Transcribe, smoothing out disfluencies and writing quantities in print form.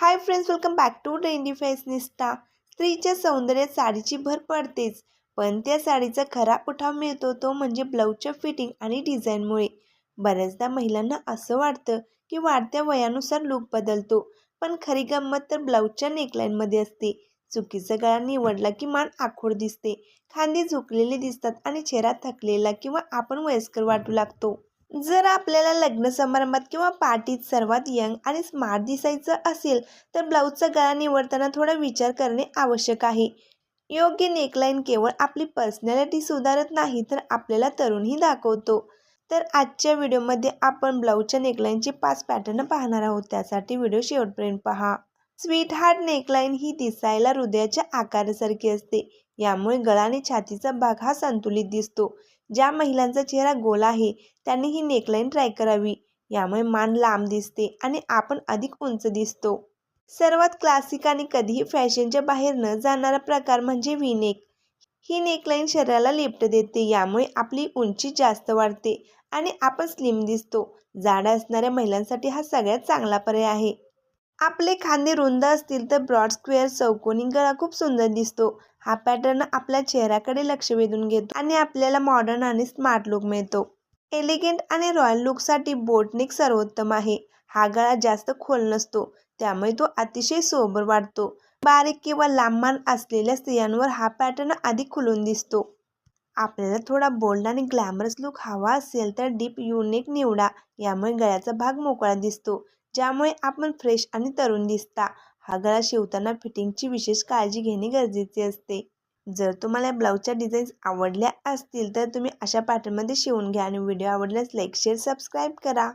High friends, welcome back to trendy fashionista. स्त्रीच्या सौंदर्यात साडीची भर पडतेच, पण त्या साडीचा खरा उठाव मिळतो तो म्हणजे ब्लाऊजच्या फिटिंग आणि डिझाईनमुळे. बऱ्याचदा महिलांना असं वाटतं की वाढत्या वयानुसार लूक बदलतो, पण खरी गंमत तर ब्लाऊजच्या नेकलाईनमध्ये असते. चुकीचा गळा निवडला की मान आखूड दिसते, खांदे झुकलेले दिसतात आणि चेहरा थकलेला किंवा आपण वयस्कर वाटू लागतो. जर आपल्याला लग्न समारंभात किंवा पार्टीत सर्वात यंग आणि स्मार्ट दिसायचं असेल तर ब्लाऊजचा गळा निवडताना थोडा विचार करणे आवश्यक आहे. योग्य नेकलाईन केवळ आपली पर्सनॅलिटी सुधारत नाही तर आपल्याला तरुणही दाखवतो. तर आजच्या व्हिडिओमध्ये आपण ब्लाऊजच्या नेकलाईनचे 5 पॅटर्न पाहणार आहोत. त्यासाठी व्हिडिओ शेवटपर्यंत पहा. स्वीट हार्ट नेकलाईन ही दिसायला हृदयाच्या आकारासारखी असते. यामुळे गळा आणि छातीचा भाग हा संतुलित दिसतो. ज्या महिलांचा चेहरा गोल आहे त्यांनी ही नेकलाईन ट्राय करावी. यामुळे मान लांब दिसते आणि आपण अधिक उंच दिसतो. सर्वात क्लासिक आणि कधीही फॅशनच्या बाहेर न जाणारा प्रकार म्हणजे व्ही नेक. ही नेकलाईन शरीराला लिफ्ट देते. यामुळे आपली उंची जास्त वाढते आणि आपण स्लिम दिसतो. जाड असणाऱ्या महिलांसाठी हा सगळ्यात चांगला पर्याय आहे. आपले खांदे रुंद असतील तर ब्रॉड स्क्वेअर चौकोनी गळा खूप सुंदर दिसतो. हा पॅटर्न आपल्या चेहऱ्याकडे लक्ष वेधून घेतो आणि आपल्याला मॉडर्न आणि स्मार्ट लुक मिळतो. एलिगंट आणि रॉयल लुकसाठी बोटनेक सर्वोत्तम आहे. हा गळा जास्त खोल नसतो, त्यामुळे तो अतिशय सोबर वाटतो. बारीक किंवा लांब मान असलेल्या स्त्रियांवर हा पॅटर्न अधिक खुलून दिसतो. आपल्याला थोडा बोल्ड आणि ग्लॅमरस लुक हवा असेल तर डीप यू नेक निवडा. यामुळे गळ्याचा भाग मोकळा दिसतो, ज्यामुळे आपण फ्रेश आणि तरुण दिसता. हा गळा शिवताना फिटिंगची विशेष काळजी घेणे गरजेचे असते. जर तुम्हाला ब्लाऊजच्या डिझाईन्स आवडल्या असतील तर तुम्ही अशा पॅटर्नमध्ये शिवून घ्या आणि व्हिडिओ आवडल्यास लाईक, शेअर, सबस्क्राईब करा.